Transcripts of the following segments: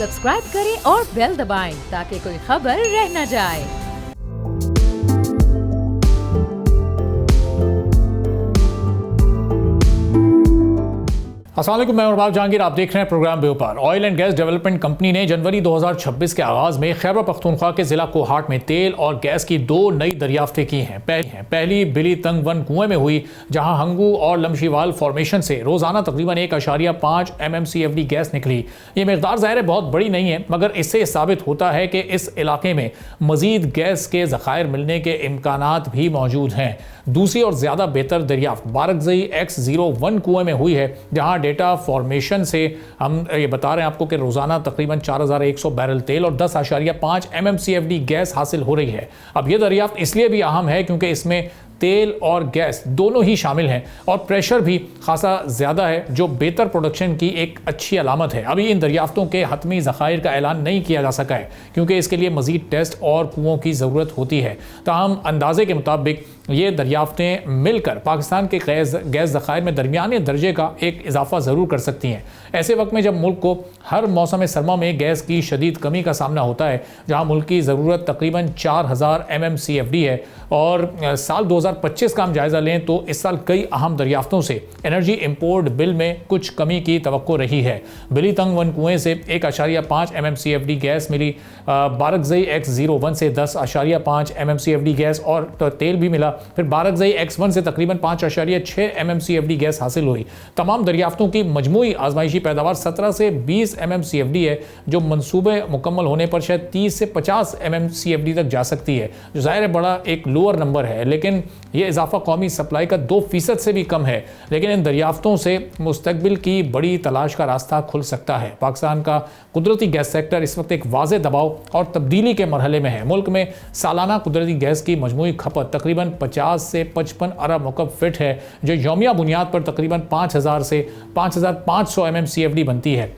Subscribe करें और bell दबाएं ताकि कोई खबर रह न जाए। अस्सलाम वालेकुम, मैं उमर जहांगीर, आप देख रहे हैं प्रोग्राम व्यापार। Oil and gas development company ने जनवरी 2026 के आगाज में खैबर पख्तूनख्वा के जिला कोहाट में तेल और गैस की 2 नई दरियाफ्तें की हैं। पहली बिली तंग वन कुएं में हुई, जहां हंगू और लमशीवाल फॉर्मेशन से रोजाना तकरीबन 1.5 MMCFD गैस निकली। ये मकदार ज़ाहिर है बहुत बड़ी नहीं है, मगर इससे साबित होता है कि इस इलाके में मजीद गैस के ज़खायर मिलने के इम्कानात भी मौजूद हैं। दूसरी और ज़्यादा बेहतर दरियाफ्त बारकजई X01 कुएं में हुई है, जहां डेटा फॉर्मेशन से हम ये बता रहे हैं आपको कि रोजाना तकरीबन 4100 बैरल तेल और 10.5 MMCFD गैस हासिल हो रही है। अब यह दरियाफ्त इसलिए भी अहम है क्योंकि इसमें तेल और गैस दोनों ही शामिल हैं और प्रेशर भी खासा ज़्यादा है, जो बेहतर प्रोडक्शन की एक अच्छी अलामत है। अभी इन दरियाफ्तों के हतमी ज़खायर का ऐलान नहीं किया जा सका है क्योंकि इसके लिए मज़ीद टेस्ट और कुओं की ज़रूरत होती है। ताहम अंदाजे के मुताबिक ये दरियाफ्तें मिलकर पाकिस्तान के गैस ज़खायर में दरमियाने दर्जे का एक इजाफा ज़रूर कर सकती हैं। ऐसे वक्त में जब मुल्क को हर मौसम सरमा में गैस की शदीद कमी का सामना होता है, जहाँ मुल्क की ज़रूरत तकरीबन 4000 MMCFD है और साल 2025 का हम जायज़ा लें तो इस साल कई अहम दरियाफ्तों से एनर्जी इंपोर्ट बिल में कुछ कमी की तवक्को रही है। बिली तंग वन कुएं से 1.5 MMCFD गैस मिली, बारकजई X01 से 10.5 MMCFD गैस और तेल भी मिला, फिर बारकजई X1 से तकरीबन 5.6 MMCFD गैस हासिल हुई। तमाम दरियाफ्तों की मजमूई आजमाइशी पैदावार 17 से 20 MMCFD है, जो मंसूबे मुकम्मल होने पर शायद 30 से 50 MMCFD तक जा सकती है, जो ज़ाहिर है बड़ा एक लोअर नंबर है, लेकिन यह इजाफा कौमी सप्लाई का 2% से भी कम है। लेकिन इन दरियाफ्तों से मुस्तकबिल की बड़ी तलाश का रास्ता खुल सकता है। पाकिस्तान का कुदरती गैस सेक्टर इस वक्त एक वाज़े दबाव और तब्दीली के मरहले में है। मुल्क में सालाना कुदरती गैस की मजमूई खपत तकरीबन 50 से 55 अरब मुकब फिट है, जो यौमिया बुनियाद पर तकरीबन 5000 से 5500 MMCFD बनती है।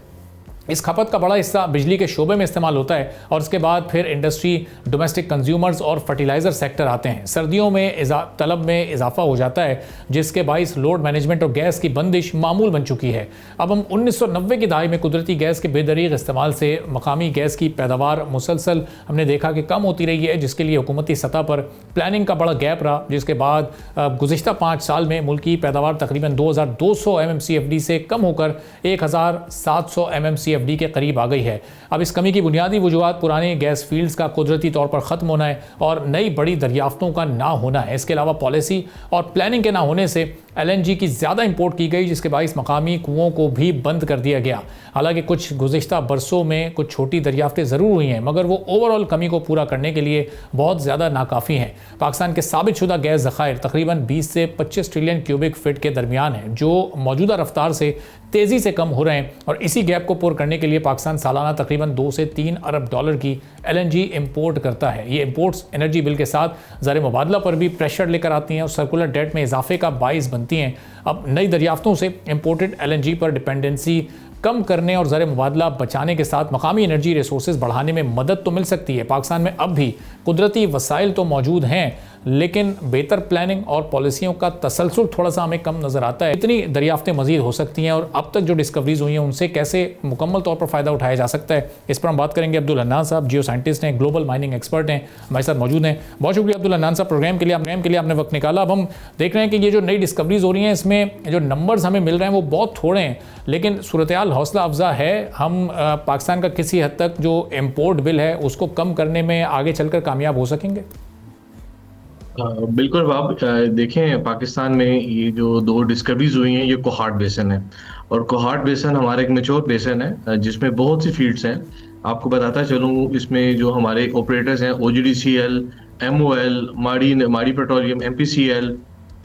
इस खपत का बड़ा हिस्सा बिजली के शोबे में इस्तेमाल होता है और उसके बाद फिर इंडस्ट्री, डोमेस्टिक कंज्यूमर्स और फर्टिलाइज़र सेक्टर आते हैं। सर्दियों में तलब में इजाफा हो जाता है, जिसके बाइस लोड मैनेजमेंट और गैस की बंदिश मामूल बन चुकी है। अब हम 1990 की दहाई में कुदरती गैस के बेदरीग इस्तेमाल से मकामी गैस की पैदावार मुसलसल हमने देखा कि कम होती रही है, जिसके लिए हुकूमती सतह पर प्लानिंग का बड़ा गैप रहा, जिसके बाद गुज़िश्ता 5 साल में मुल्क की पैदावार तकरीबन 2200 MMCFD से कम होकर 1700 MMCFD के करीब आ गई है। अब इस कमी की बुनियादी वजूहात पुराने गैस फील्ड्स का कुदरती तौर पर ख़त्म होना है और नई बड़ी दरियाफ्तों का ना होना है। इसके अलावा पॉलिसी और प्लानिंग के ना होने से LNG की ज़्यादा इंपोर्ट की गई, जिसके बाइस मकामी कुओं को भी बंद कर दिया गया। हालांकि कुछ गुज़िश्ता बरसों में कुछ छोटी दरियाफ्तें ज़रूर हुई हैं, मगर वो ओवरऑल कमी को पूरा करने के लिए बहुत ज़्यादा नाकाफ़ी हैं। पाकिस्तान के साबित शुदा गैस ज़खायर तकरीबन 20 से 25 ट्रिलियन क्यूबिक फीट के दरमियान हैं, जो मौजूदा रफ्तार से तेज़ी से कम हो रहे हैं और इसी गैप को पूरा करने के लिए पाकिस्तान सालाना तकरीबन 2 से 3 अरब डॉलर की LNG इंपोर्ट करता है। ये इंपोर्ट्स एनर्जी बिल के साथ ज़र मुबादला पर भी प्रेशर लेकर आती हैं और सर्कुलर डेट में इजाफे का बाइस बनती हैं। अब नई दरियाफ्तों से इंपोर्टेड LNG पर डिपेंडेंसी कम करने और ज़र मुबादला बचाने के साथ मकामी एनर्जी रिसोर्सेज बढ़ाने में मदद तो मिल सकती है। पाकिस्तान में अब भी कुदरती वसाइल तो मौजूद हैं, लेकिन बेहतर प्लानिंग और पॉलिसियों का तसलसल थोड़ा सा हमें कम नज़र आता है। इतनी दरियाफ्तें मजीद हो सकती हैं और अब तक जो डिस्कवरीज हुई हैं उनसे कैसे मुकम्मल तौर पर फ़ायदा उठाया जा सकता है, इस पर हम बात करेंगे। अब्दुल हन्नान साहब जियो साइंटिस्ट हैं, ग्लोबल माइनिंग एक्सपर्ट हैं, हमारे साथ मौजूद हैं। बहुत शुक्रिया अब्दुल हन्नान साहब प्रोग्राम के लिए आपने वक्त निकाला। अब हम देख रहे हैं कि ये जो नई डिस्कवरीज हो रही हैं, इसमें जो नंबर्स हमें मिल रहे हैं वो बहुत थोड़े हैं, लेकिन सूरत हाल हौसला अफजा है। हम पाकिस्तान का किसी हद तक जो इम्पोर्ट बिल है उसको कम करने में आगे चलकर कामयाब हो सकेंगे? बिल्कुल बाब, देखें पाकिस्तान में ये जो 2 डिस्कवरीज हुई हैं, ये कोहाट बेसन है और कोहाट बेसन हमारा एक मेच्योर बेसन है जिसमें बहुत सी फील्ड्स हैं। आपको बताता चलूँ, इसमें जो हमारे ऑपरेटर्स हैं OGDCL, MOL, माड़ी पेट्रोलियम, MPCL,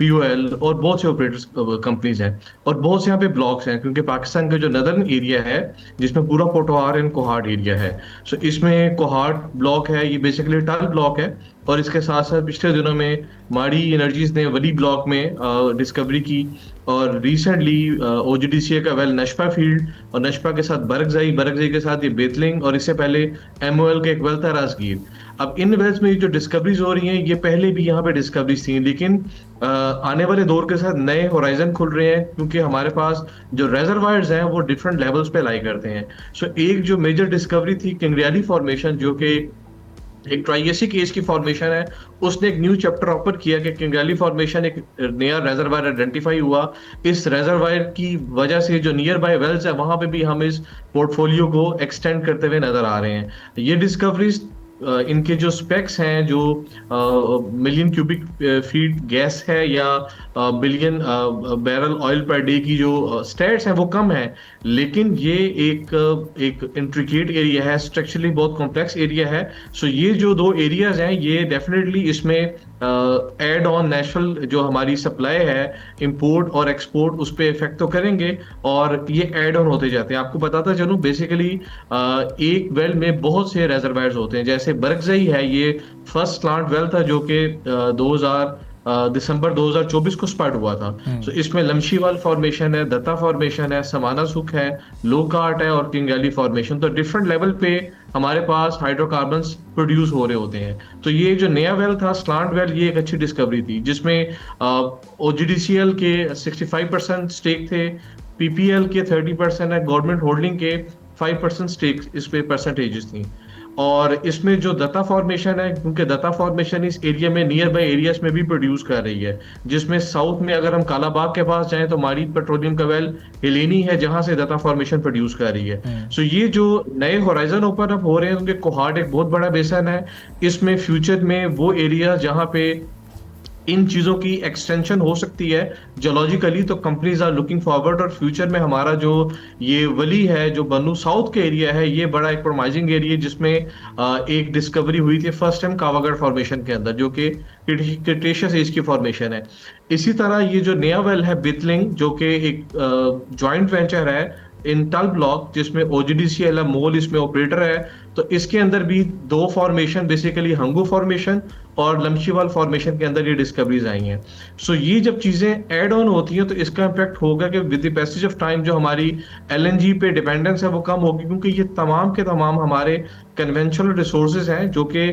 POL और बहुत से ऑपरेटर्स कंपनीज हैं और बहुत से यहाँ पे ब्लॉक्स हैं, क्योंकि पाकिस्तान का जो नदर्न एरिया है जिसमें पूरा पोटवार एंड कोहाट एरिया है। सो इसमें कोहाट ब्लॉक है, ये बेसिकली टल ब्लॉक है और इसके साथ साथ पिछले दिनों में माड़ी एनर्जीज ने वली ब्लॉक में डिस्कवरी की, और रिसेंटली ओजीडीसीए का वेल नशपा फील्ड, और नशपा के साथ बरगजई के साथ ये बेतलिंग, और इससे पहले एमओएल का एक वेल था राजगीर। अब इन वेल्स में जो डिस्कवरीज हो रही हैं ये पहले भी यहाँ पे डिस्कवरीज थी, लेकिन आने वाले दौर के साथ नए होराइजन खुल रहे हैं, क्योंकि हमारे पास जो रेजर्वायर्स हैं वो डिफरेंट लेवल्स पे लाई करते हैं। सो एक जो मेजर डिस्कवरी थी किंगरियाली फॉर्मेशन, जो कि एक ट्राइजेसिक एज की फॉर्मेशन है, उसने एक न्यू चैप्टर ओपन किया कि किंगरियाली फॉर्मेशन एक नया रेजर्वायर आइडेंटिफाई हुआ। इस रेजर्वायर की वजह से जो नियर बाय वेल्स है वहां पे भी हम इस पोर्टफोलियो को एक्सटेंड करते हुए नजर आ रहे हैं। ये डिस्कवरीज इनके जो स्पेक्स हैं, जो मिलियन क्यूबिक फीट गैस है या billion barrel oil per day की जो स्टैट्स हैं वो कम है, लेकिन ये एक इंट्रिकेट एरिया है, स्ट्रक्चरली बहुत कॉम्प्लेक्स एरिया है। सो ये जो दो एरियाज हैं ये डेफिनेटली इसमें एड ऑन नेशनल जो हमारी सप्लाई है, इंपोर्ट और एक्सपोर्ट, उस पर इफेक्ट तो करेंगे, और ये एड ऑन होते जाते हैं। आपको बताता चलूं, बेसिकली एक वेल में बहुत से रेजर्वायर्स होते हैं। जैसे बरगजई है, ये फर्स्ट प्लांट वेल था जो कि 2000 दिसंबर 2024 को स्टार्ट हुआ था। तो इसमें लमशीवाल फॉर्मेशन है, दत्ता फॉर्मेशन है, समाना सुख है, लोकार्ट है और किंगरियाली फॉर्मेशन। तो डिफरेंट लेवल पे हमारे पास हाइड्रोकार्बन्स प्रोड्यूस हो रहे होते हैं। तो ये जो नया वेल था स्लांट वेल, ये एक अच्छी डिस्कवरी थी, जिसमें ओजीडीसीएल के 65% स्टेक थे, पीपीएल के 30% है, गवर्नमेंट होल्डिंग के 5% स्टेक इस पे परसेंटेजेस थी। और इसमें जो दत्ता फॉर्मेशन है, क्योंकि दत्ता फॉर्मेशन इस एरिया में नियर बाय एरियाज में भी प्रोड्यूस कर रही है, जिसमें साउथ में अगर हम कालाबाग के पास जाएं तो मारी पेट्रोलियम का वेल हेलेनी है, जहां से दत्ता फॉर्मेशन प्रोड्यूस कर रही है। सो ये जो नए होराइजन ओपन अप हो रहे हैं, उनके कोहार्ट एक बहुत बड़ा बेसन है। इसमें फ्यूचर में वो एरिया जहां पे इन चीजों की एक्सटेंशन हो सकती है जियोलॉजिकली, तो कंपनीज आर लुकिंग फॉरवर्ड। और फ्यूचर में हमारा जो ये वली है, जो बन्नू साउथ के एरिया है, ये बड़ा एक प्रोमाइजिंग एरिया, जिसमें एक डिस्कवरी हुई थी फर्स्ट टाइम कावागढ़ फॉर्मेशन के अंदर, जो कि क्रिटेशियस एज की फॉर्मेशन है। इसी तरह ये जो नया वेल है बितलिंग, जो कि एक जॉइंट वेंचर है इन टल ब्लॉक, जिसमें ओजीडीसीएल मोल इसमें ऑपरेटर है, तो इसके अंदर भी दो फॉर्मेशन, बेसिकली हंगू फॉर्मेशन और लमशीवाल फॉर्मेशन के अंदर ये डिस्कवरीज आई हैं। सो ये जब चीजें ऐड ऑन होती हैं तो इसका इम्पैक्ट होगा कि with the passage of time जो हमारी एलएनजी पे डिपेंडेंस है वो कम होगी, क्योंकि ये तमाम के तमाम हमारे कन्वेंशनल रिसोर्सेज हैं जो कि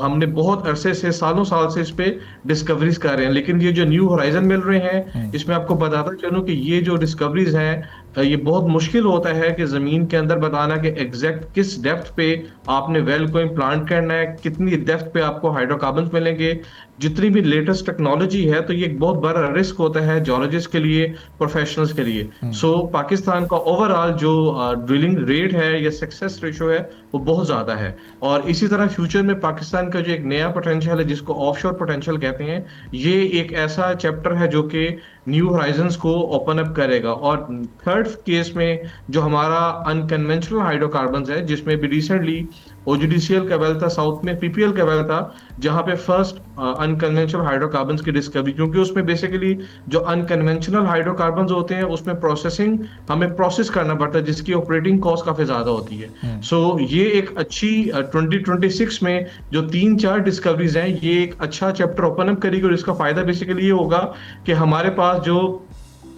हमने बहुत अरसे से, सालों साल से इस पे डिस्कवरीज कर रहे हैं। लेकिन ये जो न्यू होराइजन मिल रहे हैं, इसमें आपको बताता चलूं कि ये जो डिस्कवरीज हैं, ये बहुत मुश्किल होता है कि जमीन के अंदर बताना कि एग्जैक्ट किस डेप्थ पे आपने वेल को इम्प्लांट करना है, कितनी डेप्थ पे आपको हाइड्रोकार्बन मिलेंगे। जितनी भी लेटेस्ट टेक्नोलॉजी है, तो ये एक बहुत बड़ा रिस्क होता है जियोलॉजिस्ट के लिए, प्रोफेशनल्स के लिए। सो पाकिस्तान का ओवरऑल जो ड्रिलिंग रेट है या सक्सेस रेशो है वो बहुत ज्यादा है। और इसी तरह फ्यूचर में पाकिस्तान का जो एक नया पोटेंशियल है, जिसको ऑफशोर पोटेंशियल कहते हैं, ये एक ऐसा चैप्टर है जो कि न्यू होराइजन्स को ओपन अप करेगा। और थर्ड केस में जो हमारा अनकन्वेंशनल हाइड्रोकार्बन्स है, जिसमें भी रिसेंटली ओजीडीसीएल का वेल था, साउथ में पीपीएल का वेल था, जहां पे फर्स्ट अनकन्वेंशनल हाइड्रोकार्बन्स की डिस्कवरी, क्योंकि उसमें बेसिकली जो अनकन्वेंशनल हाइड्रोकार्बन्स होते हैं उसमें प्रोसेसिंग हमें प्रोसेस करना पड़ता है, जिसकी ऑपरेटिंग कॉस्ट काफी ज्यादा होती है। सो ये एक अच्छी 2026 में जो 3-4 डिस्कवरीज हैं, ये एक अच्छा चैप्टर ओपन अप करेगी। और इसका फायदा बेसिकली ये होगा कि हमारे पास जो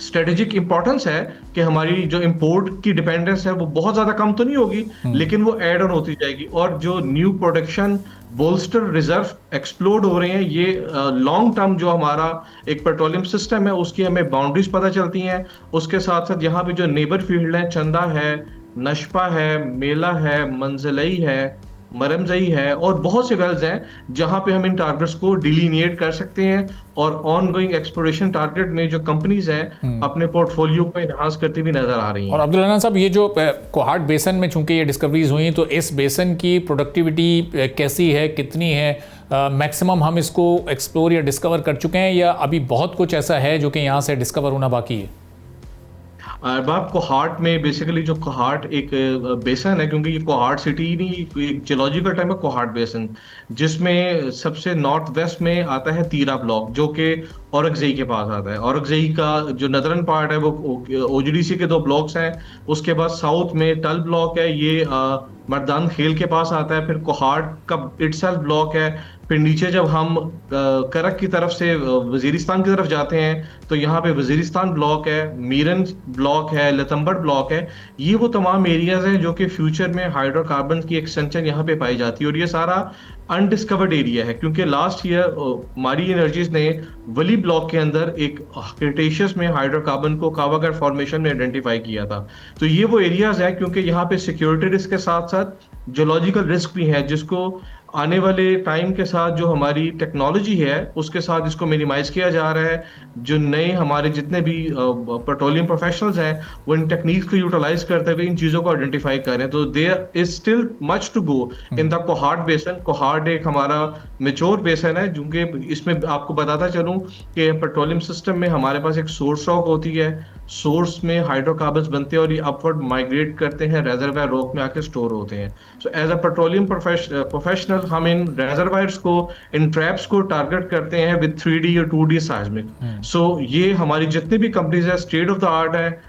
स्ट्रेटेजिक इंपॉर्टेंस है कि हमारी जो इंपोर्ट की डिपेंडेंस है वो बहुत ज्यादा कम तो नहीं होगी, लेकिन वो ऐड ऑन होती जाएगी। और जो new production bolster reserve explode हो रहे हैं, ये लॉन्ग टर्म जो हमारा एक पेट्रोलियम सिस्टम है उसकी हमें बाउंड्रीज पता चलती हैं। उसके साथ साथ यहाँ पे जो नेबर फील्ड है, चंदा है, नशपा है, मेला है, मंजलई है, मरमजई है, और बहुत से वेल्स हैं जहां पे हम इन टारगेट्स को डिलीनिएट कर सकते हैं। और ऑन गोइंग एक्सप्लोरेशन टारगेट में जो कंपनीज हैं अपने पोर्टफोलियो को एनहांस करती हुई नजर आ रही हैं। और अब्दुल हन्नान साहब, ये जो कोहार्ट बेसन में चूंकि ये डिस्कवरीज हुई, तो इस बेसन की प्रोडक्टिविटी कैसी है, कितनी है? मैक्सिमम हम इसको एक्सप्लोर या डिस्कवर कर चुके हैं, या अभी बहुत कुछ ऐसा है जो कि यहाँ से डिस्कवर होना बाकी है? अरबाब, कोहार्ट में बेसिकली जो कोहार्ट एक बेसन है, क्योंकि ये कोहार्ट सिटी ही नहीं, एक जियोलॉजिकल टाइम है कोहार्ट बेसन, जिसमें सबसे नॉर्थ वेस्ट में आता है तीरा ब्लॉक, जो कि औरंगजेई के पास आता है। औरंगजेई का जो नदरन पार्ट है वो ओजीडीसी के 2 ब्लॉक्स हैं। उसके बाद साउथ में टल ब्लॉक है, ये मर्दान खेल के पास आता है। फिर कोहार्ट का इटसेल्फ ब्लॉक है, फिर नीचे जब हम करक की तरफ से वजीरिस्तान की तरफ जाते हैं तो यहाँ पे वजीरिस्तान ब्लॉक है, मीरन ब्लॉक है, लतम्बड़ ब्लॉक है। ये वो तमाम एरियाज हैं जो कि फ्यूचर में हाइड्रोकार्बन की एक्सटेंशन यहाँ पे पाई जाती है, और ये सारा अनडिस्कवर्ड एरिया है क्योंकि लास्ट ईयर मारी एनर्जीज ने वली ब्लॉक के अंदर एक क्रिटेशियस में हाइड्रोकार्बन को कावागढ़ फॉर्मेशन में आइडेंटिफाई किया था। तो ये वो एरियाज है क्योंकि यहाँ पे सिक्योरिटी रिस्क के साथ साथ जियोलॉजिकल रिस्क भी है, जिसको आने वाले टाइम के साथ जो हमारी टेक्नोलॉजी है उसके साथ इसको मिनिमाइज किया जा रहा है। जो नए हमारे जितने भी पेट्रोलियम प्रोफेशनल्स हैं वो इन टेक्निक्स को यूटिलाइज करते हुए इन चीज़ों को आइडेंटिफाई कर रहे हैं। तो there is still much to go in the Kohat basin. Kohat एक हमारा मेच्योर बेसन है, जो कि इसमें आपको बताता चलूं कि पेट्रोलियम सिस्टम में हमारे पास एक सोर्स रॉक होती है, सोर्स में हाइड्रोकार्बन्स बनते हैं और ये अपवर्ड माइग्रेट करते हैं, रेजर्वायर रॉक में आके स्टोर होते हैं। So as a petroleum professional हम इन रेजर्वायर्स को, इन ट्रैप्स को टारगेट करते हैं विद 3D और 2D साइज्मिक। सो ये हमारी जितनी भी कंपनीज है स्टेट ऑफ द आर्ट है,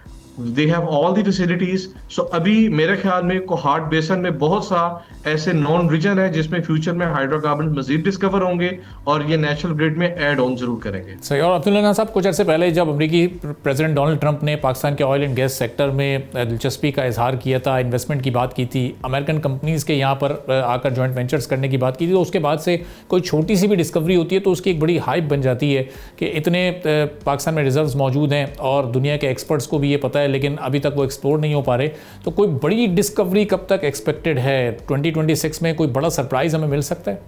they have all the facilities. So अभी मेरे ख्याल में कोहार्ट बेसन में बहुत सा ऐसे नॉन रीजन है जिसमें फ्यूचर में हाइड्रोकार्बन मजीद डिस्कवर होंगे और ये नेशनल ग्रिड में ऐड ऑन जरूर करेंगे। सही। और अब्दुल हन्नान साहब, कुछ अर्से पहले जब अमेरिकी प्रेसिडेंट डोनाल्ड ट्रंप ने पाकिस्तान के ऑयल एंड गैस सेक्टर में दिलचस्पी का इजहार किया था, इन्वेस्टमेंट की बात की थी, अमेरिकन कंपनीज़ के यहाँ पर आकर जॉइंट वेंचर्स करने की बात की थी, तो उसके बाद से कोई छोटी सी भी डिस्कवरी होती है तो उसकी एक बड़ी हाइप बन जाती है कि इतने पाकिस्तान में रिजर्व्स मौजूद हैं और दुनिया के एक्सपर्ट्स को भी ये पता है, लेकिन अभी तक वो एक्सप्लोर नहीं हो पा रहे। तो कोई बड़ी डिस्कवरी कब तक एक्सपेक्टेड है? 2026 में कोई बड़ा सरप्राइज हमें मिल सकता है?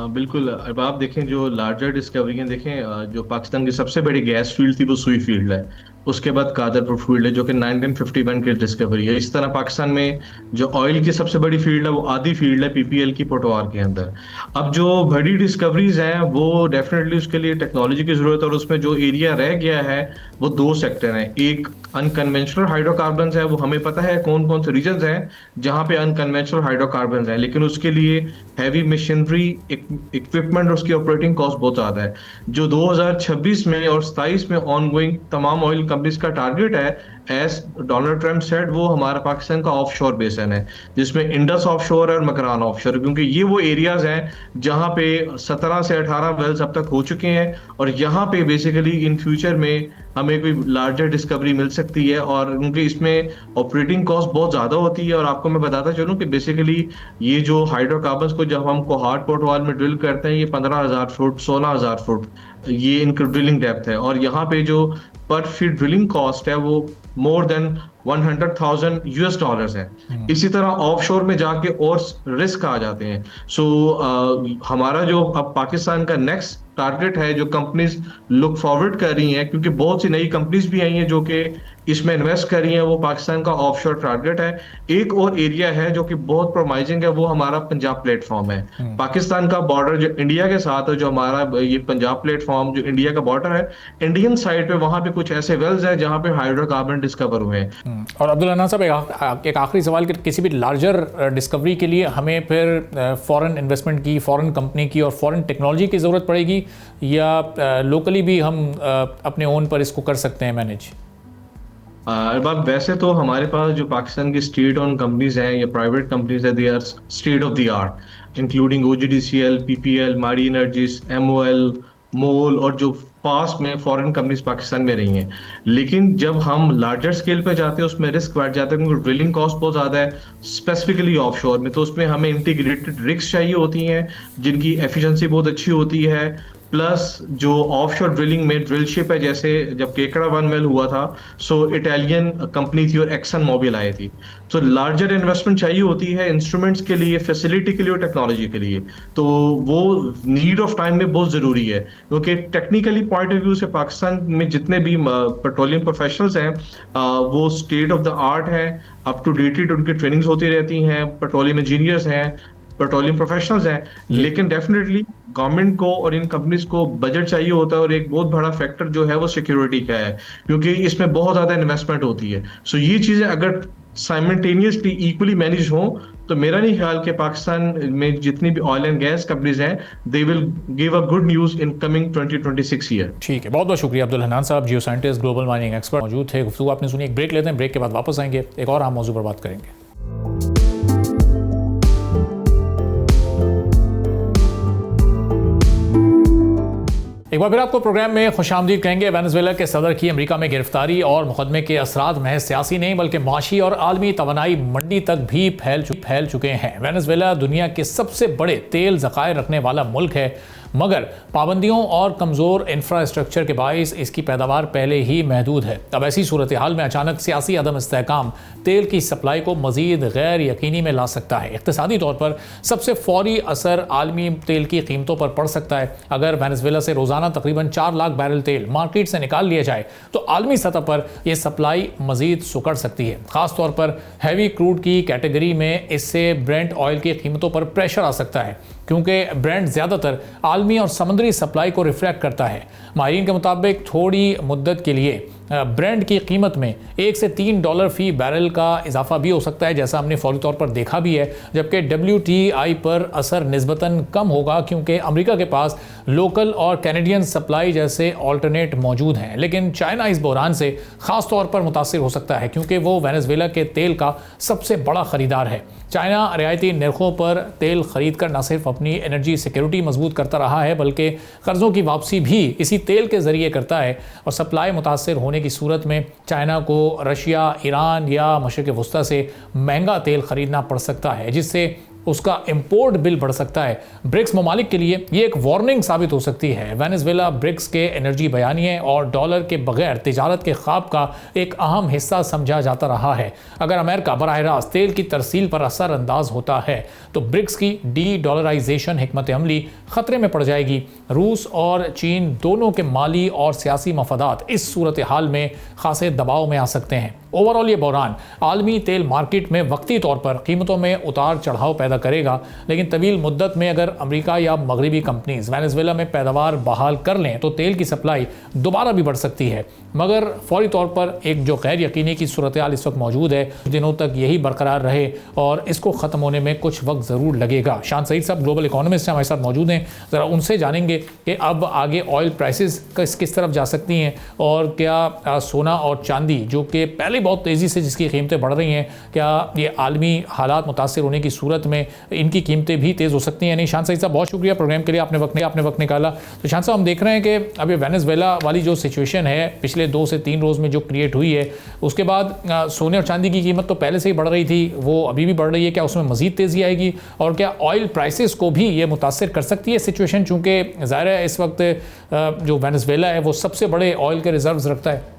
बिल्कुल। अब आप देखें जो लार्जर डिस्कवरी हैं, देखें जो पाकिस्तान की सबसे बड़ी गैस फील्ड थी वो सुई फील्ड है, उसके बाद कादरपुर फील्ड है जो कि 1951 की डिस्कवरी है। इस तरह पाकिस्तान में जो ऑयल की सबसे बड़ी फील्ड है वो आधी फील्ड है पीपीएल की पोटवार के अंदर। अब जो बड़ी डिस्कवरीज हैं वो डेफिनेटली उसके लिए टेक्नोलॉजी की जरूरत है, और उसमें जो एरिया रह गया है वो दो सेक्टर हैं। एक अनकन्वेंशनल हाइड्रोकार्बन्स है, वो हमें पता है कौन कौन से रीजन हैं जहाँ पे अनकन्वेंशनल हाइड्रोकार्बन्स हैं, लेकिन उसके लिए हैवी मशीनरी, इक्विपमेंट, उसकी ऑपरेटिंग कॉस्ट बहुत ज्यादा है। जो 2026 में और 27 में ऑनगोइंग तमाम ऑयल कंपनीज का टारगेट है, एज डोनाल्ड ट्रंप सेड, वो हमारा पाकिस्तान का ऑफशोर बेसन है जिसमें इंडस ऑफशोर और मकरान ऑफशोर, क्योंकि ये वो एरियाज हैं जहां पे 17 से 18 वेल्स अब तक हो चुके हैं, और यहाँ पे बेसिकली इन फ्यूचर में हमें कोई लार्जर डिस्कवरी मिल सकती है। और क्योंकि इसमें ऑपरेटिंग कॉस्ट बहुत ज्यादा होती है, और आपको मैं बताता चलूं कि बेसिकली ये जो हाइड्रोकार्बन्स को जब हम कोहार्ट पोटवाल में ड्रिल करते हैं, ये 15,000 फुट 16,000 फुट ये इनकी ड्रिलिंग डेप्थ है, और यहाँ पे जो पर फीट ड्रिलिंग कॉस्ट है वो मोर देन $100,000 है। इसी तरह ऑफशोर में जाके और रिस्क आ जाते हैं। सो हमारा जो अब पाकिस्तान का नेक्स्ट टारगेट है, जो कंपनीज लुक फॉरवर्ड कर रही हैं, क्योंकि बहुत सी नई कंपनीज भी आई हैं जो कि इसमें इन्वेस्ट कर रही हैं, वो पाकिस्तान का ऑफशोर टारगेट है। एक और एरिया है जो कि बहुत प्रोमाइजिंग है, वो हमारा पंजाब प्लेटफॉर्म है। पाकिस्तान का बॉर्डर जो इंडिया के साथ है, जो हमारा ये पंजाब प्लेटफॉर्म जो इंडिया का बॉर्डर है, इंडियन साइड पे वहां पे कुछ ऐसे वेल्स हैं जहां पे हाइड्रोकार्बन डिस्कवर हुए हैं। और अब्दुल हन्नान साहब, एक आखिरी सवाल कि किसी भी लार्जर डिस्कवरी के लिए हमें फिर फॉरेन इन्वेस्टमेंट की, फॉरेन कंपनी की और फॉरेन टेक्नोलॉजी की ज़रूरत पड़ेगी, या लोकली भी हम अपने ओन पर इसको कर सकते हैं मैनेज? अरबाब, वैसे तो हमारे पास जो पाकिस्तान की स्टेट ओन कंपनीज हैं या प्राइवेट कंपनीज है, they are state of the art, including OGDCL, PPL, Mari energies, MOL, MOL, और जो पास में फॉरेन कंपनीज पाकिस्तान में रही हैं। लेकिन जब हम लार्जर स्केल पे जाते हैं उसमें रिस्क बढ़ जाता है, क्योंकि ड्रिलिंग कॉस्ट बहुत ज़्यादा है, स्पेसिफिकली ऑफशोर में। तो उसमें हमें इंटीग्रेटेड रिग्स चाहिए होती हैं जिनकी एफिशिएंसी बहुत अच्छी होती है, प्लस जो ऑफशोर ड्रिलिंग में ड्रिल शिप है, जैसे जब केकड़ा 1 वेल हुआ था, सो इटालियन कंपनी थी और एक्सन मोबिल आई थी। तो लार्जर इन्वेस्टमेंट चाहिए होती है इंस्ट्रूमेंट्स के लिए, फैसिलिटी के लिए और टेक्नोलॉजी के लिए। तो वो नीड ऑफ टाइम में बहुत ज़रूरी है, क्योंकि टेक्निकली पॉइंट ऑफ व्यू से पाकिस्तान में जितने भी पेट्रोलियम प्रोफेशनल्स हैं वो स्टेट ऑफ द आर्ट है, अप टू डेटेड उनकी ट्रेनिंग्स होती रहती हैं, पेट्रोलियम इंजीनियर्स हैं, पेट्रोलियम प्रोफेशनल्स हैं। लेकिन डेफिनेटली गवर्नमेंट को और इन कंपनीज को बजट चाहिए होता है, और एक बहुत बड़ा फैक्टर जो है वो सिक्योरिटी का है, क्योंकि इसमें बहुत ज्यादा इन्वेस्टमेंट होती है। सो ये चीजें अगर साइमल्टेनियसली इक्वली मैनेज हो तो मेरा नहीं ख्याल कि पाकिस्तान में जितनी भी ऑयल एंड गैस कंपनीज हैं they will give a good news in coming 2026 year. ठीक है, बहुत बहुत शुक्रिया अब्दुल हन्नान साहब, जियो साइंटिस्ट, ग्लोबल माइनिंग एक्सपर्ट मौजूद थे। गुफ्तगू आपने सुनी। एक ब्रेक लेते हैं, ब्रेक के बाद वापस आएंगे, एक और अहम मौजू पर बात करेंगे। एक बार फिर आपको प्रोग्राम में खुशामदीद कहेंगे। वेनेजुएला के सदर की अमेरिका में गिरफ्तारी और मुकदमे के असरात महज सियासी नहीं बल्कि माशी और आलमी तवानाई मंडी तक भी फैल चुके हैं। वेनेजुएला दुनिया के सबसे बड़े तेल ज़खायर रखने वाला मुल्क है, मगर पाबंदियों और कमज़ोर इंफ्रास्ट्रक्चर के बाइस इसकी पैदावार पहले ही महदूद है। अब ऐसी सूरत हाल में अचानक सियासी अदम इस्तेहकाम तेल की सप्लाई को मज़ीद गैर यकीनी में ला सकता है। इक़्तिसादी तौर पर सबसे फौरी असर आलमी तेल की कीमतों पर पड़ सकता है। अगर वेनेजुएला से रोज़ाना तकरीबन 4 लाख बैरल तेल मार्केट से निकाल लिया जाए तो आलमी सतह पर यह सप्लाई मज़ीद सुकड़ सकती है। ख़ास तौर पर हैवी क्रूड की कैटेगरी में इससे ब्रेंट ऑयल की कीमतों पर प्रेशर आ सकता है, क्योंकि ब्रेंट ज़्यादातर आलमी और समुद्री सप्लाई को रिफ्लेक्ट करता है। माहिरीन के मुताबिक थोड़ी मुद्दत के लिए ब्रेंट की कीमत में $1 से $3 फी बैरल का इजाफा भी हो सकता है, जैसा हमने फौरी तौर पर देखा भी है। जबकि WTI पर असर निस्बतन कम होगा, क्योंकि अमेरिका के पास लोकल और कैनेडियन सप्लाई जैसे ऑल्टरनेट मौजूद हैं। लेकिन चाइना इस बहरान से ख़ास तौर पर मुतासिर हो सकता है, क्योंकि वो वेनेजुएला के तेल का सबसे बड़ा ख़रीदार है। चाइना रियायती नरखों पर तेल खरीद कर न सिर्फ अपनी एनर्जी सिक्योरिटी मजबूत करता रहा है, बल्कि कर्ज़ों की वापसी भी इसी तेल के ज़रिए करता है। और सप्लाई मुतासर होने की सूरत में चाइना को रशिया, ईरान या मशरिक़ वस्ता से महंगा तेल खरीदना पड़ सकता है, जिससे उसका इंपोर्ट बिल बढ़ सकता है। ब्रिक्स ममालिक के लिए ये एक वार्निंग साबित हो सकती है। वेनेजुएला ब्रिक्स के एनर्जी बयानिए और डॉलर के बगैर तिजारत के ख्वाब का एक अहम हिस्सा समझा जाता रहा है। अगर अमेरिका बराह रास्त तेल की तरसील पर असर अंदाज होता है तो ब्रिक्स की डी डॉलराइजेशन हिकमत अमली खतरे में पड़ जाएगी। रूस और चीन दोनों के माली और सियासी मफादात इस सूरत हाल में खासे दबाव में आ सकते हैं। ओवरऑल ये बहरान आलमी तेल मार्केट में वक्ती तौर पर कीमतों में उतार चढ़ाव पैदा करेगा, लेकिन तवील मुद्दत में अगर अमेरिका या मगरबी कंपनीज वेनेजुएला में पैदावार बहाल कर लें तो तेल की सप्लाई दोबारा भी बढ़ सकती है। मगर फौरी तौर पर एक जो गैर यकीनी की सूरत हाल इस वक्त मौजूद है, दिनों तक यही बरकरार रहे और इसको ख़त्म होने में कुछ वक्त ज़रूर लगेगा। शान सईद साहब ग्लोबल इकोनॉमिस्ट हमारे साथ मौजूद हैं, ज़रा उनसे जानेंगे कि अब आगे ऑयल प्राइसेस किस तरफ जा सकती हैं और क्या सोना और चांदी जो कि पहले बहुत तेज़ी से जिसकी कीमतें बढ़ रही हैं, क्या ये आलमी हालात मुतासिर होने की सूरत में इनकी कीमतें भी तेज़ हो सकती हैं? नहीं, शान सईद साहब बहुत शुक्रिया प्रोग्राम के लिए, आपने वक्त निकाला। तो शान साहब, हम देख रहे हैं कि अभी वेनेजुएला वाली जो सिचुएशन है पिछले 2 से 3 रोज़ में जो क्रिएट हुई है, उसके बाद सोने और चांदी की कीमत तो पहले से ही बढ़ रही थी, वो अभी भी बढ़ रही है। क्या उसमें मज़ीद तेज़ी आएगी और क्या ऑयल प्राइसेस को भी ये मुतासिर कर सकती है सिचुएशन, चूँकि ज़ाहिर है इस वक्त जो वेनेजुएला है वो सबसे बड़े ऑयल के रिजर्व्स रखता है?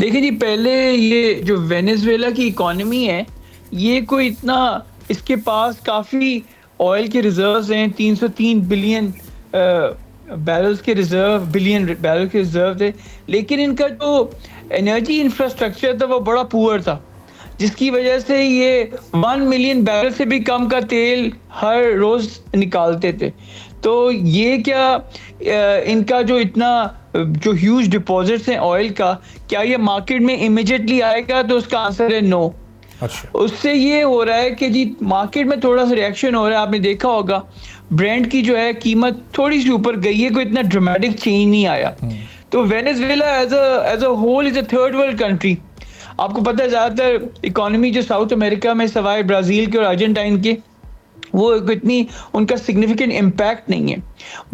देखिए जी, पहले ये जो वेनेजुएला की इकॉनमी है, ये कोई इतना, इसके पास काफ़ी ऑयल के रिजर्व्स हैं, 303 बिलियन बैरल्स के बिलियन बैरल के रिजर्व थे, लेकिन इनका जो एनर्जी इंफ्रास्ट्रक्चर था वो बड़ा पुअर था, जिसकी वजह से ये 1 मिलियन बैरल से भी कम का तेल हर रोज़ निकालते थे। तो ये क्या इनका जो इतना जो ह्यूज डिपॉजिट्स हैं ऑयल का, क्या ये मार्केट में इमीडिएटली आएगा? तो उसका आंसर है नो। अच्छा। उससे ये हो रहा है कि जी मार्केट में थोड़ा सा रिएक्शन हो रहा है। आपने देखा होगा ब्रेंट की जो है कीमत थोड़ी सी ऊपर गई है, कोई इतना ड्रामेटिक चेंज नहीं आया। तो Venezuela as a whole is a third world country. आपको पता है ज़्यादातर इकोनॉमी जो साउथ अमेरिका में सिवाय ब्राज़ील के और अर्जेंटाइन के, वो इतनी उनका सिग्निफिकेंट इम्पैक्ट नहीं है।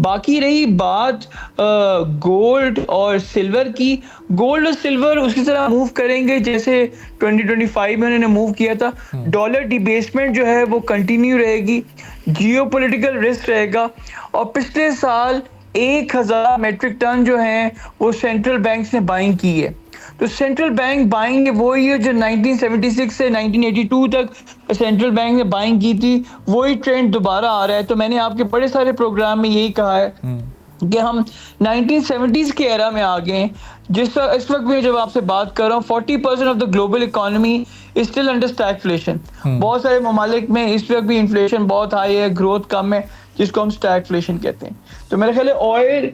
बाकी रही बात गोल्ड और सिल्वर की, गोल्ड और सिल्वर उसी तरह मूव करेंगे जैसे 2025 में उन्होंने मूव किया था। डॉलर डिबेसमेंट जो है वो कंटिन्यू रहेगी, जियोपॉलिटिकल रिस्क रहेगा, और पिछले साल 1000 मेट्रिक टन जो हैं वो सेंट्रल बैंक ने बाइंग की है। तो सेंट्रल बैंक बाइंग वही है जो 1976 से 1982 तक सेंट्रल बैंक ने बाइंग की थी, वही ट्रेंड दोबारा आ रहा है। तो मैंने आपके बड़े सारे प्रोग्राम में यही कहा है कि हम 1970s के एरा में आ गए। इस वक्त मैं जब आपसे बात कर रहा हूँ, 40% of the global economy is still under stagflation. बहुत सारे ममालिक में इस वक्त भी इन्फ्लेशन बहुत हाई है, ग्रोथ कम है, जिसको हम स्टैगफ्लेशन कहते हैं। तो मेरा ख्याल है ऑयल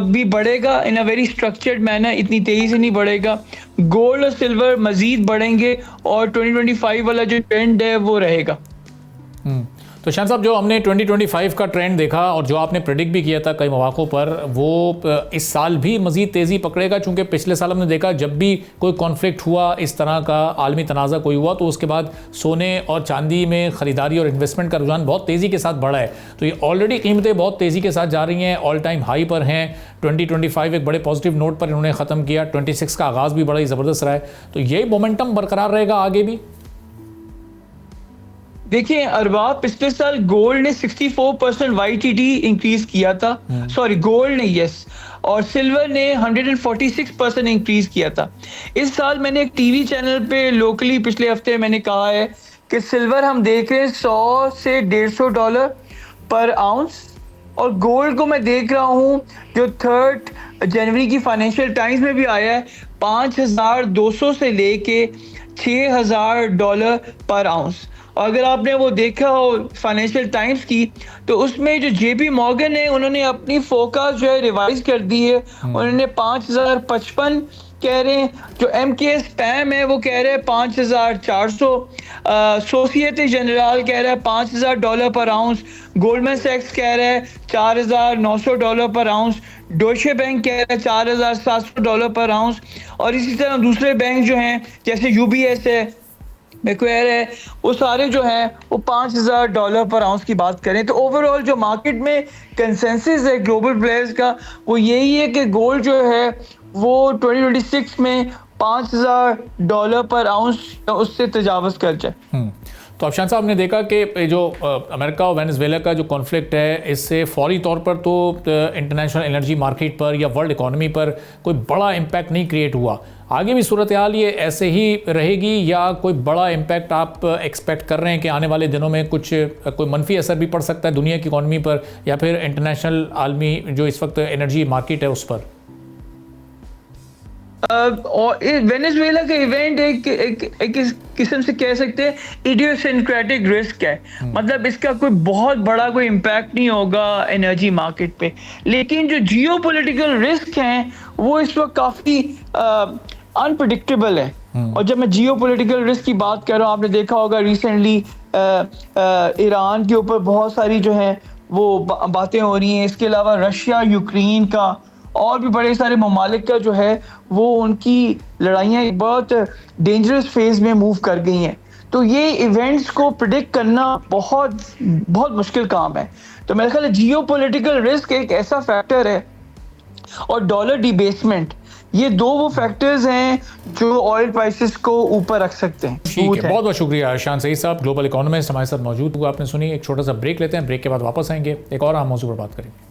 भी बढ़ेगा इन अ वेरी स्ट्रक्चर्ड मैनर, इतनी तेजी से नहीं बढ़ेगा। गोल्ड और सिल्वर मजीद बढ़ेंगे और 2025 वाला जो ट्रेंड है वो रहेगा। तो शान साहब, जो हमने 2025 का ट्रेंड देखा और जो आपने प्रेडिक्ट भी किया था कई मौक़ों पर, वो इस साल भी मज़ीद तेज़ी पकड़ेगा? चूँकि पिछले साल हमने देखा जब भी कोई कॉन्फ्लिक्ट हुआ, इस तरह का आलमी तनाज़ा कोई हुआ, तो उसके बाद सोने और चांदी में ख़रीदारी और इन्वेस्टमेंट का रुझान बहुत तेज़ी के साथ बढ़ा है। तो ये ऑलरेडी कीमतें बहुत तेज़ी के साथ जा रही हैं, ऑल टाइम हाई पर हैं। 2025 एक बड़े पॉजिटिव नोट पर इन्होंने ख़त्म किया। 26 का आगाज़ भी बड़ा ही ज़बरदस्त रहा है। तो यही मोमेंटम बरकरार रहेगा आगे भी? देखिए अरबाब, पिछले साल गोल्ड ने 64% YTD इंक्रीज किया था, सॉरी गोल्ड ने, यस, और सिल्वर ने 146% इंक्रीज किया था। इस साल मैंने एक टीवी चैनल पे लोकली पिछले हफ्ते मैंने कहा है कि सिल्वर हम देख रहे हैं $100 से $150 पर आउंस, और गोल्ड को मैं देख रहा हूँ जो 3 जनवरी की फाइनेंशियल टाइम्स में भी आया है, $5,200 से लेके $6,000 पर आउंस। और अगर आपने वो देखा हो फाइनेंशियल टाइम्स की, तो उसमें जो JP मॉर्गन है उन्होंने अपनी फोकास्ट जो है रिवाइज कर दी है। उन्होंने 5,055 कह रहे हैं, जो MKS स्पैम है वो कह रहे हैं 5,400, सोसिएटे जनरल कह रहा है $5,000 पर आउंस, गोल्डमैन सैक्स कह रहा है $4,900 पर आउंस, डोइचे बैंक कह रहा है $4,700 पर आउंस, और इसी तरह दूसरे बैंक जो हैं जैसे UBS है, मैक्वेयर है, वो सारे जो हैं वो $5,000 पर आउंस की बात करें। तो ओवरऑल जो मार्केट में कंसेंसस है ग्लोबल प्लेयर्स का, वो यही है कि गोल्ड जो है वो 2026 में $5,000 पर आउंस उससे तजावज़ कर जाए। तो अफशान साहब ने देखा कि जो अमेरिका और वेनेजुएला का जो कॉन्फ्लिक्ट है, इससे फौरी तौर पर तो इंटरनेशनल एनर्जी मार्केट पर या वर्ल्ड इकोनॉमी पर कोई बड़ा इम्पैक्ट नहीं क्रिएट हुआ। आगे भी सूरत हाल ये ऐसे ही रहेगी या कोई बड़ा इम्पैक्ट आप एक्सपेक्ट कर रहे हैं कि आने वाले दिनों में कोई मनफी असर भी पड़ सकता है दुनिया की इकोनॉमी पर या फिर इंटरनेशनल आलमी जो इस वक्त एनर्जी मार्केट है उस पर? और वेनेजुएला का इवेंट एक किस्म से कह सकते हैं इडियोसिंक्रेटिक रिस्क है, मतलब इसका कोई बहुत बड़ा कोई इम्पैक्ट नहीं होगा एनर्जी मार्केट पे, लेकिन जो जियोपॉलिटिकल रिस्क हैं वो इस वक्त काफ़ी अनप्रेडिक्टेबल है। और जब मैं जियोपॉलिटिकल रिस्क की बात कर रहा हूँ, आपने देखा होगा रिसेंटली ईरान के ऊपर बहुत सारी जो है वो बातें हो रही हैं। इसके अलावा रशिया, यूक्रेन का और भी बड़े सारे ममालिक का जो है वो उनकी लड़ाइयाँ एक बहुत डेंजरस फेज में मूव कर गई हैं। तो ये इवेंट्स को प्रिडिक्ट करना बहुत बहुत मुश्किल काम है। तो मेरे ख्याल है जियोपॉलिटिकल रिस्क एक ऐसा फैक्टर है, और डॉलर डिबेसमेंट, ये दो वो फैक्टर्स हैं जो ऑयल प्राइसेस को ऊपर रख सकते हैं। ठीक है, बहुत बहुत शुक्रिया शान सईद साहब, ग्लोबल इकोनॉमिस्ट हमारे साथ मौजूद हुआ। आपने सुनी, एक छोटा सा ब्रेक लेते हैं, ब्रेक के बाद वापस आएंगे, एक और अहम मौजू पर बात करेंगे।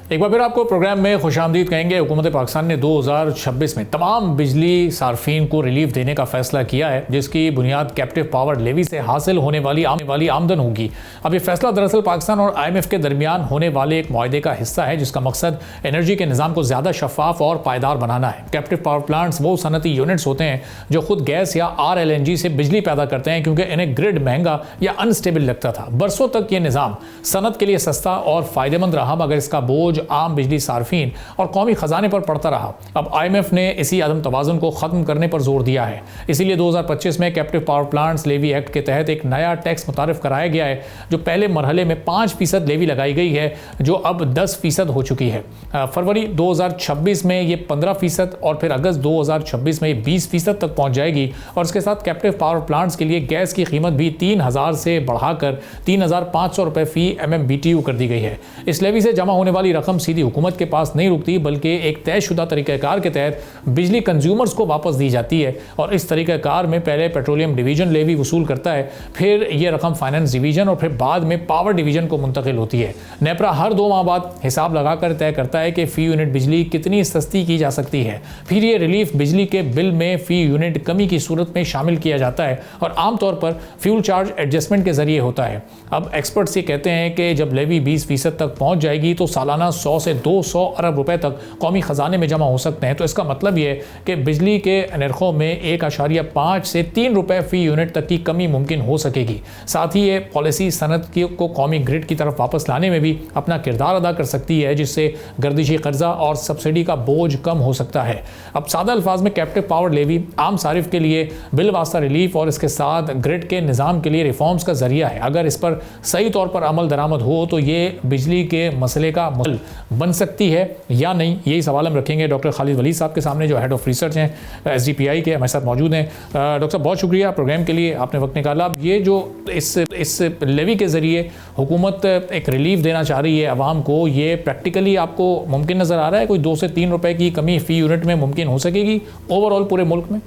एक बार फिर आपको प्रोग्राम में खुशामदीद कहेंगे। हुकूमत पाकिस्तान ने 2026 में तमाम बिजली सार्फिन को रिलीफ देने का फैसला किया है, जिसकी बुनियाद कैप्टिव पावर लेवी से हासिल होने वाली आमदन होगी। अब ये फैसला दरअसल पाकिस्तान और IMF के दरमियान होने वाले एक मुआहदे का हिस्सा है, जिसका मकसद एनर्जी के निज़ाम को ज़्यादा शफाफ और पायदार बनाना है। कैप्टिव पावर प्लांट्स वो सनती यूनिट्स होते हैं जो खुद गैस या RLNG से बिजली पैदा करते हैं, क्योंकि इन्हें ग्रिड महंगा या अनस्टेबल लगता था। बरसों तक ये निज़ाम सनत के लिए सस्ता और फ़ायदेमंद रहा, मगर इसका बोझ आम बिजली सार्फिन और कौमी खजाने पर पड़ता रहा। अब IMF ने इसी अदम तवाज़ुन को ख़त्म करने पर जोर दिया है। इसीलिए 2025 में captive power plants levy act के तहत एक नया टैक्स मुतारिफ कराया गया है, जो पहले मरहले में 5% लेवी लगाई गई है, जो अब 10% हो चुकी है। फरवरी 2026 में ये 15% और फिर अगस्त 2026 में ये 20% तक पहुँच जाएगी। और इसके साथ कैप्टिव पावर प्लांट्स के लिए गैस की कीमत भी 3,000 से बढ़ाकर 3,500 रुपये फ़ी MMBTU कर दी गई है। इस लेवी से जमा होने वाली रकम सीधी हुकूमत के पास नहीं रुकती, बल्कि एक तयशुदा तरीक़ाकार के तहत बिजली कंज्यूमर्स को वापस दी जाती है। और इस तरीक़ाकार में पहले पेट्रोलियम डिवीज़न लेवी वसूल करता है, फिर ये रकम फाइनेंस डिवीज़न और फिर बाद में पावर डिवीज़न को मुंतकिल होती है। नेपरा हर 2 माह बाद हिसाब लगाकर तय करता है कि फ़ी यूनिट बिजली कितनी सस्ती की जा सकती है। फिर ये रिलीफ बिजली के बिल में फ़ी यूनिट कमी की सूरत में शामिल किया जाता है और आमतौर पर फ्यूल चार्ज एडजस्टमेंट के ज़रिए होता है। अब एक्सपर्ट्स ये कहते हैं कि जब लेवी 20% तक पहुँच जाएगी तो सालाना 100 से 200 अरब रुपए तक कौमी ख़जाने में जमा हो सकते हैं। तो इसका मतलब ये है कि बिजली के नरखों में 1.5 से 3 रुपए फ़ी यूनिट तक की कमी मुमकिन हो सकेगी। साथ ही ये पॉलिसी सनत को कौमी ग्रिड की तरफ वापस लाने में भी अपना किरदार अदा कर सकती है, जिससे गर्दिशी कर्जा और सब्सिडी का बोझ कम हो सकता है। अब सादा अल्फाज में कैप्टिव पावर लेवी आम सारिफ के लिए बिल वास्ता रिलीफ और इसके साथ ग्रिड के निज़ाम के लिए रिफॉर्म्स का जरिया है। अगर इस पर सही तौर पर अमल दरामद हो तो ये बिजली के मसले का हल बन सकती है या नहीं, यही सवाल हम रखेंगे डॉक्टर खालिद वलीद साहब के सामने, जो हेड ऑफ रिसर्च हैं SDPI के, हमारे साथ मौजूद हैं। डॉक्टर साहब बहुत शुक्रिया प्रोग्राम के लिए, आपने वक्त निकाला। अब ये जो इस लेवी के ज़रिए हुकूमत एक रिलीफ देना चाह रही है आवाम को, ये प्रैक्टिकली आपको मुमकिन नज़र आ रहा है? कोई 2 से 3 रुपए की कमी फ़ी यूनिट में मुमकिन हो सकेगी ओवरऑल पूरे मुल्क में?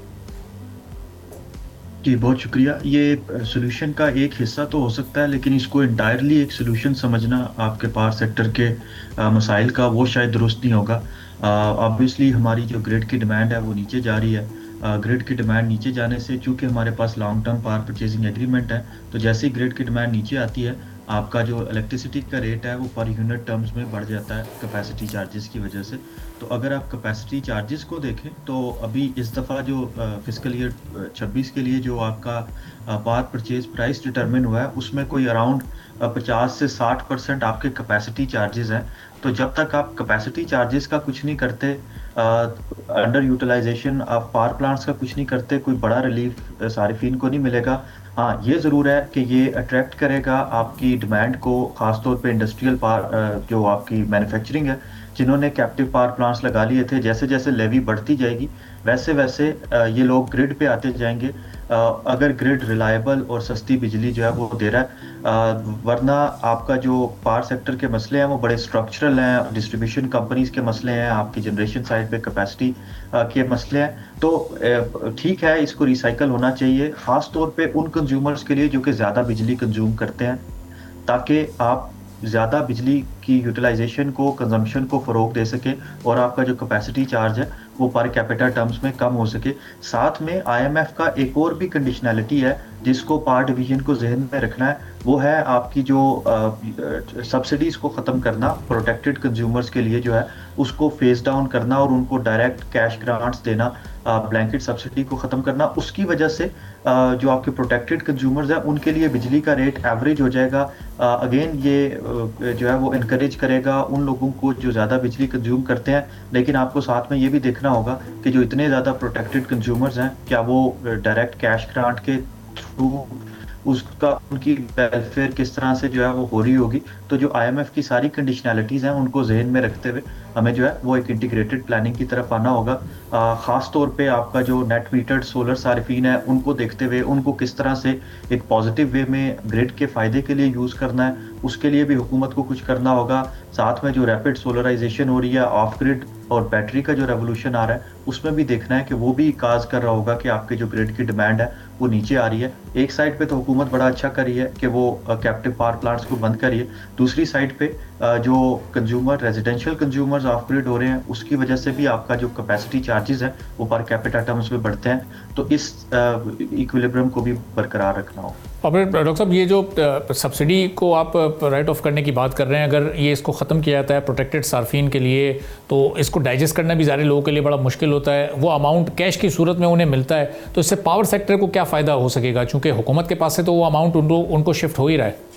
जी बहुत शुक्रिया। ये सोल्यूशन का एक हिस्सा तो हो सकता है, लेकिन इसको इंटायरली एक सोल्यूशन समझना आपके पावर सेक्टर के मसाइल का वो शायद दुरुस्त नहीं होगा। ऑब्वियसली हमारी जो ग्रिड की डिमांड है वो नीचे जा रही है। ग्रिड की डिमांड नीचे जाने से, चूंकि हमारे पास long term power purchasing agreement है, तो जैसे ही ग्रिड की डिमांड नीचे आती है, आपका जो इलेक्ट्रिसिटी का रेट है वो पर यूनिट टर्म्स में बढ़ जाता है कैपेसिटी चार्जेस की वजह से। तो अगर आप कैपेसिटी चार्जेस को देखें तो अभी इस दफ़ा जो फिस्कल ईयर 26 के लिए जो आपका पावर परचेज प्राइस डिटरमिन हुआ है, उसमें कोई अराउंड 50 से 60% आपके कैपेसिटी चार्जेस हैं। तो जब तक आप कैपेसिटी चार्जेस का कुछ नहीं करते, अंडर यूटिलाइजेशन आप पावर प्लांट्स का कुछ नहीं करते, कोई बड़ा रिलीफ सारिफिन को नहीं मिलेगा। हाँ, ये ज़रूर है कि ये अट्रैक्ट करेगा आपकी डिमांड को, ख़ासतौर पे इंडस्ट्रियल पावर जो आपकी मैन्युफैक्चरिंग है, जिन्होंने कैप्टिव पावर प्लांट्स लगा लिए थे। जैसे जैसे लेवी बढ़ती जाएगी वैसे वैसे ये लोग ग्रिड पे आते जाएंगे, अगर ग्रिड रिलायबल और सस्ती बिजली जो है वो दे रहा है। वरना आपका जो पावर सेक्टर के मसले हैं वो बड़े स्ट्रक्चरल हैं, डिस्ट्रीब्यूशन कंपनीज के मसले हैं, आपकी जनरेशन साइड पे कैपेसिटी के मसले हैं। तो ठीक है, इसको रिसाइकल होना चाहिए, ख़ास तौर पे उन कंज्यूमर्स के लिए जो कि ज़्यादा बिजली कंज्यूम करते हैं, ताकि आप ज़्यादा बिजली की यूटिलाइजेशन को, कंजम्पशन को फ़रोग दे सके और आपका जो कैपेसिटी चार्ज है वो पर कैपिटा टर्म्स में कम हो सके। साथ में IMF का एक और भी कंडीशनैलिटी है जिसको पावर डिवीजन को जहन में रखना है, वो है आपकी जो सब्सिडीज़ को ख़त्म करना, प्रोटेक्टेड कंज्यूमर्स के लिए जो है उसको फेस डाउन करना और उनको डायरेक्ट कैश ग्रांट्स देना, ब्लैंकेट सब्सिडी को ख़त्म करना। उसकी वजह से जो आपके प्रोटेक्टेड कंज्यूमर्स हैं उनके लिए बिजली का रेट एवरेज हो जाएगा। अगेन ये जो है वो इनकरेज करेगा उन लोगों को जो ज़्यादा बिजली कंज्यूम करते हैं। लेकिन आपको साथ में ये भी देखना होगा कि जो इतने ज़्यादा प्रोटेक्टेड कंज्यूमर्स हैं, क्या वो डायरेक्ट कैश ग्रांट के थ्रू उसका उनकी वेलफेयर किस तरह से जो है वो हो रही होगी। तो जो IMF की सारी कंडीशनैलिटीज़ हैं उनको जहन में रखते हुए हमें जो है वो एक इंटीग्रेटेड प्लानिंग की तरफ आना होगा। ख़ास तौर पे आपका जो नेट मीटर्ड सोलर सारिफीन है उनको देखते हुए उनको किस तरह से एक पॉजिटिव वे में ग्रिड के फ़ायदे के लिए यूज़ करना है, उसके लिए भी हुकूमत को कुछ करना होगा। साथ में जो रैपिड सोलराइजेशन हो रही है, ऑफ ग्रिड और बैटरी का जो रेवोल्यूशन आ रहा है, उसमें भी देखना है कि वो भी काज कर रहा होगा कि आपके जो ग्रिड की डिमांड है वो नीचे आ रही है। एक साइड पे तो हुकूमत बड़ा अच्छा कर रही है कि वो कैप्टिव पावर प्लांट्स को बंद करिए, दूसरी साइड पे जो consumer residential consumers of grid हो रहे हैं उसकी वजह से भी आपका जो कैपेसिटी चार्जेस है वो पर कैपिटा टर्म्स में बढ़ते हैं। तो इस इक्विलिब्रियम को भी बरकरार रखना होगा। और फिर डॉक्टर साहब, ये जो सब्सिडी को आप राइट ऑफ करने की बात कर रहे हैं, अगर ये इसको ख़त्म किया जाता है प्रोटेक्टेड सार्फिन के लिए, तो इसको डाइजेस्ट करना भी ज़्यादा लोगों के लिए बड़ा मुश्किल होता है। वो अमाउंट कैश की सूरत में उन्हें मिलता है, तो इससे पावर सेक्टर को क्या फ़ायदा हो सकेगा, चूँकि हुकूमत के पास से तो वो अमाउंट उनको शिफ्ट हो ही रहा है।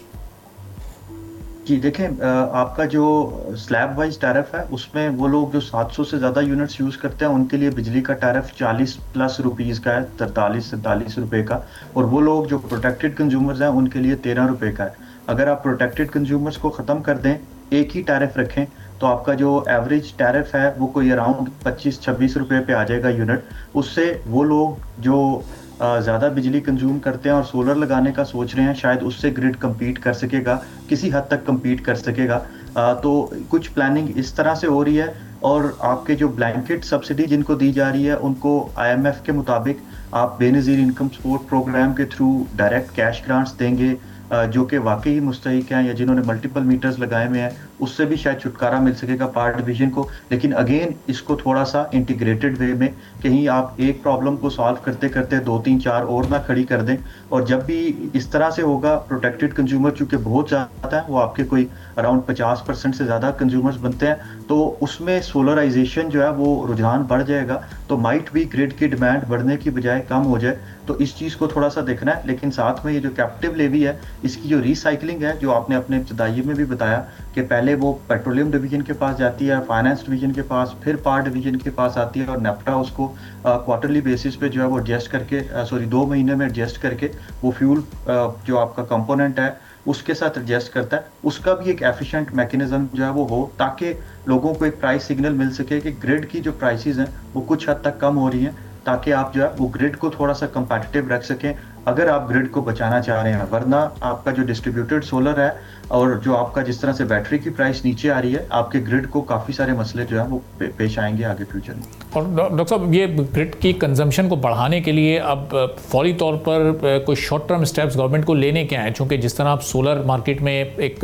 जी देखें, आपका जो स्लैब वाइज टैरिफ है उसमें वो लोग जो 700 से ज़्यादा यूनिट्स यूज़ करते हैं उनके लिए बिजली का टैरिफ 40+ रुपीज़ का है, 43-47 रुपये का। और वो लोग जो प्रोटेक्टेड कंज्यूमर्स हैं उनके लिए 13 रुपये का है। अगर आप प्रोटेक्टेड कंज्यूमर्स को ख़त्म कर दें, एक ही टैरिफ रखें, तो आपका जो एवरेज टैरिफ है वो कोई अराउंड 25-26 रुपये पे आ जाएगा यूनिट। उससे वो लोग जो ज़्यादा बिजली कंज्यूम करते हैं और सोलर लगाने का सोच रहे हैं, शायद उससे ग्रिड compete कर सकेगा, किसी हद तक compete कर सकेगा। तो कुछ प्लानिंग इस तरह से हो रही है। और आपके जो ब्लैंकेट सब्सिडी जिनको दी जा रही है उनको IMF के मुताबिक आप बेनज़ीर इनकम सपोर्ट प्रोग्राम के थ्रू डायरेक्ट कैश ग्रांट्स देंगे, जो कि वाकई मुस्तहिक हैं या जिन्होंने मल्टीपल मीटर्स लगाए हुए हैं उससे भी शायद छुटकारा मिल सकेगा पावर डिवीजन को। लेकिन अगेन इसको थोड़ा सा इंटीग्रेटेड वे में, कहीं आप एक प्रॉब्लम को सॉल्व करते करते 2 3 4 और ना खड़ी कर दें। और जब भी इस तरह से होगा, प्रोटेक्टेड कंज्यूमर चूंकि बहुत ज़्यादा है, वो आपके कोई अराउंड 50% से ज़्यादा कंज्यूमर्स बनते हैं, तो उसमें सोलराइजेशन जो है वो रुझान बढ़ जाएगा, तो माइट भी ग्रिड की डिमांड बढ़ने की बजाय कम हो जाए। तो इस चीज़ को थोड़ा सा देखना है। लेकिन साथ में ये जो कैप्टिव लेवी है, इसकी जो रिसाइकलिंग है, जो आपने अपने इब्तदाई में भी बताया कि पहले वो पेट्रोलियम डिवीजन के पास जाती है, फाइनेंस डिवीजन के पास, फिर पावर डिवीजन के पास आती है, और नेफ्टा उसको क्वार्टरली बेसिस पे जो है वो एडजस्ट करके 2 महीने में एडजस्ट करके वो फ्यूल जो आपका कंपोनेंट है उसके साथ एडजस्ट करता है। उसका भी एक एफिशिएंट मैकेनिज्म जो है वो हो, ताकि लोगों को एक प्राइस सिग्नल मिल सके कि ग्रिड की जो प्राइसेस हैं वो कुछ हद तक कम हो रही हैं, ताकि आप जो है वो ग्रिड को थोड़ा सा कंपेटिटिव रख सकें, अगर आप ग्रिड को बचाना चाह रहे हैं। वरना आपका जो डिस्ट्रीब्यूटेड सोलर है और जो आपका जिस तरह से बैटरी की प्राइस नीचे आ रही है, आपके ग्रिड को काफ़ी सारे मसले जो है वो पेश आएंगे आगे फ्यूचर में। और डॉक्टर साहब, ये ग्रिड की कंजम्पशन को बढ़ाने के लिए अब फौरी तौर पर कोई शॉर्ट टर्म स्टेप्स गवर्नमेंट को लेने क्या हैं? चूँकि जिस तरह आप सोलर मार्केट में एक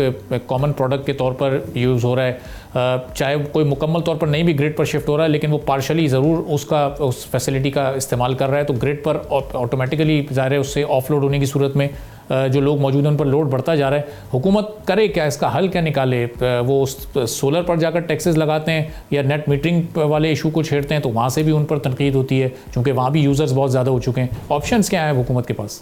कॉमन प्रोडक्ट के तौर पर यूज़ हो रहा है, चाहे कोई मुकम्मल तौर पर नहीं भी ग्रिड पर शिफ्ट हो रहा है, लेकिन वो पार्शली ज़रूर उस फैसिलिटी का इस्तेमाल कर रहा है, तो ग्रिड पर ऑटोमेटिकली ज़ाहिर है उससे ऑफलोड होने की सूरत में जो लोग मौजूद हैं उन पर लोड बढ़ता जा रहा है। हुकूमत करे क्या, इसका हल क्या निकाले? वो सोलर पर जाकर टैक्सेस लगाते हैं या नेट मीटरिंग वाले इशू को छेड़ते हैं, तो वहाँ से भी उन पर तनकीद होती है, क्योंकि वहाँ भी यूज़र्स बहुत ज़्यादा हो चुके हैं। ऑप्शंस क्या है हुकूमत के पास?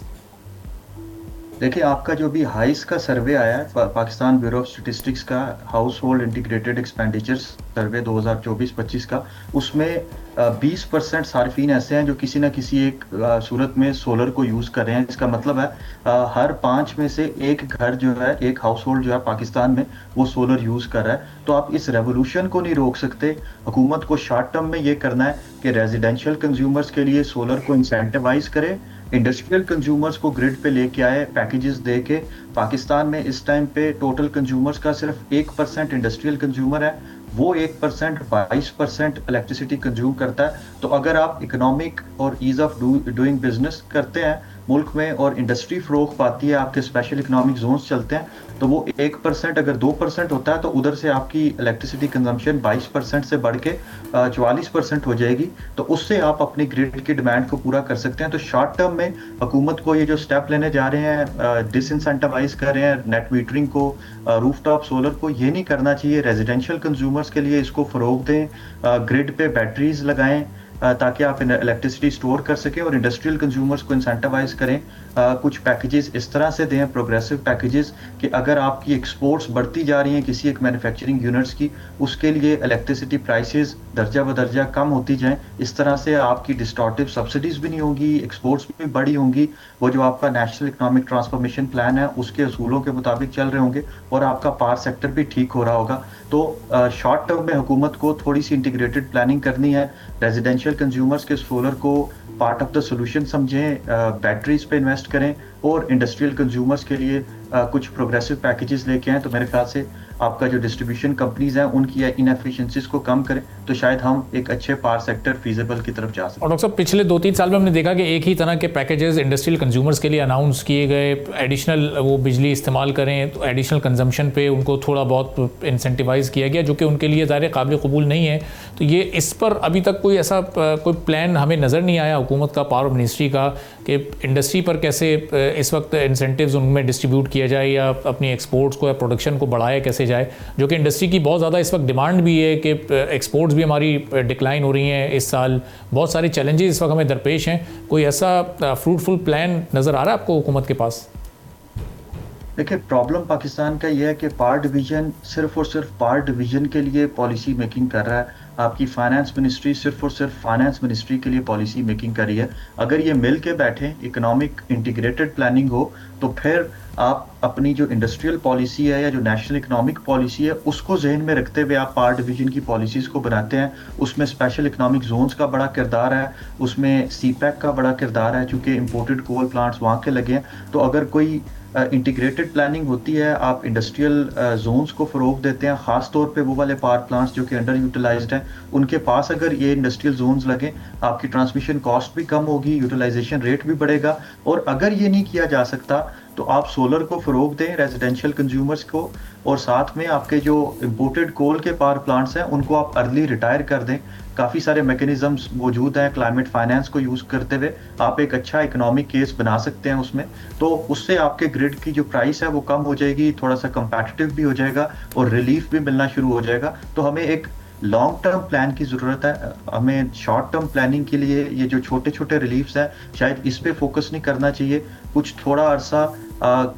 देखिए, आपका जो भी हाइस का सर्वे आया है, पाकिस्तान ब्यूरो ऑफ स्टैटिस्टिक्स का हाउस होल्ड इंटीग्रेटेड एक्सपेंडिचर्स सर्वे 2024-25 का, उसमें 20% सार्फिन ऐसे हैं जो किसी न किसी एक सूरत में सोलर को यूज़ कर रहे हैं। इसका मतलब है हर 5 में से एक घर जो है, एक हाउस होल्ड जो है पाकिस्तान में, वो सोलर यूज़ कर रहा है। तो आप इस रेवोल्यूशन को नहीं रोक सकते। हुकूमत को शॉर्ट टर्म में ये करना है कि रेजिडेंशियल कंज्यूमर्स के लिए सोलर को इंसेंटिवाइज करे, इंडस्ट्रियल कंज्यूमर्स को ग्रिड पे लेके आए पैकेजेस दे के। पाकिस्तान में इस टाइम पे टोटल कंज्यूमर्स का सिर्फ 1% इंडस्ट्रियल कंज्यूमर है, वो 1% 22% इलेक्ट्रिसिटी कंज्यूम करता है। तो अगर आप इकोनॉमिक और ईज ऑफ डूइंग बिजनेस करते हैं मुल्क में, और इंडस्ट्री फरोग पाती है, आपके स्पेशल इकोनॉमिक जोन्स चलते हैं, तो वो 1% अगर 2% होता है, तो उधर से आपकी इलेक्ट्रिसिटी कंजम्पशन 22% से बढ़ के 44% हो जाएगी। तो उससे आप अपनी ग्रिड की डिमांड को पूरा कर सकते हैं। तो शॉर्ट टर्म में हुकूमत को ये जो स्टेप लेने जा रहे हैं, डिसइंसेंटिवाइज कर रहे हैं नेट मीटरिंग को, रूफटॉप सोलर को, ये नहीं करना चाहिए। रेजिडेंशियल कंज्यूमर्स के लिए इसको फरोग दें, ग्रिड पे बैटरीज लगाएं ताकि आप इलेक्ट्रिसिटी स्टोर कर सकें, और इंडस्ट्रियल कंज्यूमर्स को इंसेंटिवाइज करें। कुछ पैकेजेस इस तरह से दें, प्रोग्रेसिव पैकेजेस, कि अगर आपकी एक्सपोर्ट्स बढ़ती जा रही हैं किसी एक मैन्युफैक्चरिंग यूनिट्स की, उसके लिए इलेक्ट्रिसिटी प्राइसेस दर्जा बदर्जा कम होती जाएं। इस तरह से आपकी डिस्टॉर्टिव सब्सिडीज भी नहीं होंगी, एक्सपोर्ट्स भी बड़ी होंगी, वो जो आपका नेशनल इकोनॉमिक ट्रांसफॉर्मेशन प्लान है उसके असूलों के मुताबिक चल रहे होंगे, और आपका पावर सेक्टर भी ठीक हो रहा होगा। तो शॉर्ट टर्म में हुकूमत को थोड़ी सी इंटीग्रेटेड प्लानिंग करनी है। रेजिडेंशियल कंज्यूमर्स के सोलर को पार्ट ऑफ द सोल्यूशन समझें, बैटरीज पे इन्वेस्ट करें, और इंडस्ट्रियल कंज्यूमर्स के लिए कुछ प्रोग्रेसिव पैकेजेस लेके आएँ। तो मेरे ख्याल से आपका जो डिस्ट्रीब्यूशन कंपनीज हैं उनकी इनएफिशिएंसीज को कम करें, तो शायद हम एक अच्छे पावर सेक्टर फीजेबल की तरफ जा सकते हैं। और डॉक्टर साहब, पिछले 2-3 साल में हमने देखा कि एक ही तरह के पैकेजेस इंडस्ट्रियल कंज्यूमर्स के लिए अनाउंस किए गए, एडिशनल वो बिजली इस्तेमाल करें तो एडिशनल कंजम्पशन पे उनको थोड़ा बहुत इंसेंटिवाइज किया गया, जो कि उनके लिए ज़ाहिर काबिल कबूल नहीं है। तो ये इस पर अभी तक कोई ऐसा कोई प्लान हमें नज़र नहीं आया हुकूमत का, पावर मिनिस्ट्री का, कि इंडस्ट्री पर कैसे इस वक्त इंसेंटिव्स उनमें डिस्ट्रीब्यूट किया जाए, या अपनी एक्सपोर्ट्स को या प्रोडक्शन को बढ़ाया कैसे जाए, जो कि इंडस्ट्री की बहुत ज़्यादा इस वक्त डिमांड भी है कि एक्सपोर्ट्स भी हमारी डिक्लाइन हो रही हैं इस साल, बहुत सारे चैलेंजेस इस वक्त हमें दरपेश हैं। कोई ऐसा फ्रूटफुल प्लान नज़र आ रहा है आपको हुकूमत के पास? देखिए, प्रॉब्लम पाकिस्तान का यह है कि पावर डिवीजन सिर्फ और सिर्फ पावर डिवीजन के लिए पॉलिसी मेकिंग कर रहा है। आपकी फाइनेंस मिनिस्ट्री सिर्फ और सिर्फ फाइनेंस मिनिस्ट्री के लिए पॉलिसी मेकिंग कर रही है। अगर ये मिल के बैठे, इकोनॉमिक इंटीग्रेटेड प्लानिंग हो, तो फिर आप अपनी जो इंडस्ट्रियल पॉलिसी है या जो नेशनल इकोनॉमिक पॉलिसी है उसको जहन में रखते हुए आप पावर डिवीजन की पॉलिसीज को बनाते हैं। उसमें स्पेशल इकोनॉमिक जोन्स का बड़ा किरदार है, उसमें सीपैक का बड़ा किरदार है, चूँकि इम्पोर्टेड कोल प्लांट्स वहाँ के लगे हैं। तो अगर कोई इंटीग्रेटेड प्लानिंग होती है, आप इंडस्ट्रियल जोन्स को फ़रोग देते हैं, ख़ास तौर पे वो वाले पावर प्लांट्स जो कि अंडर यूटिलाइज्ड हैं, उनके पास अगर ये इंडस्ट्रियल जोन्स लगें, आपकी ट्रांसमिशन कॉस्ट भी कम होगी, यूटिलाइजेशन रेट भी बढ़ेगा। और अगर ये नहीं किया जा सकता तो आप सोलर को फ़रोग दें रेजिडेंशियल कंज्यूमर्स को, और साथ में आपके जो इम्पोर्टेड कोल के पावर प्लांट्स हैं उनको आप अर्ली रिटायर कर दें। काफ़ी सारे मैकेनिज्म्स मौजूद हैं क्लाइमेट फाइनेंस को यूज़ करते हुए, आप एक अच्छा इकोनॉमिक केस बना सकते हैं उसमें, तो उससे आपके ग्रिड की जो प्राइस है वो कम हो जाएगी, थोड़ा सा कंपैटिटिव भी हो जाएगा और रिलीफ भी मिलना शुरू हो जाएगा। तो हमें एक लॉन्ग टर्म प्लान की ज़रूरत है। हमें शॉर्ट टर्म प्लानिंग के लिए ये जो छोटे छोटे रिलीफ्स हैं शायद इस पे फोकस नहीं करना चाहिए। कुछ थोड़ा अरसा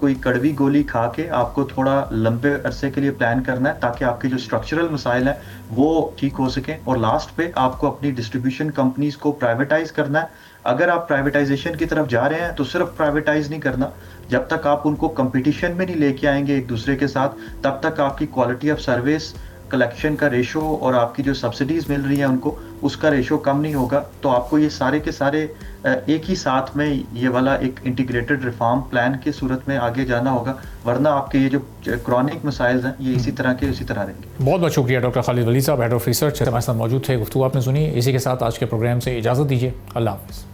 कोई कड़वी गोली खा के आपको थोड़ा लंबे अरसे के लिए प्लान करना है ताकि आपके जो स्ट्रक्चरल मसाइल हैं वो ठीक हो सकें। और लास्ट पे आपको अपनी डिस्ट्रीब्यूशन कंपनीज को प्राइवेटाइज करना है। अगर आप प्राइवेटाइजेशन की तरफ जा रहे हैं तो सिर्फ प्राइवेटाइज नहीं करना, जब तक आप उनको कंपटीशन में नहीं लेके आएंगे एक दूसरे के साथ, तब तक आपकी क्वालिटी ऑफ सर्विस, कलेक्शन का रेशो और आपकी जो सब्सिडीज मिल रही है उनको, उसका रेशो कम नहीं होगा। तो आपको ये सारे के सारे एक ही साथ में ये वाला एक इंटीग्रेटेड रिफॉर्म प्लान की सूरत में आगे जाना होगा, वरना आपके ये जो क्रॉनिक मसाइल्स हैं ये इसी तरह रहेंगे। बहुत बहुत शुक्रिया डॉक्टर खालिद वली साहब, हेड ऑफ रिसर्च हमारे साथ मौजूद थे। गुफ्तगू आपने सुनी। इसी के साथ आज के प्रोग्राम से इजाज़त दीजिए। अल्लाह हाफ़िज़।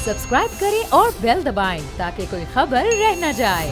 सब्सक्राइब करें और बेल दबाएं ताकि कोई खबर रह न जाए।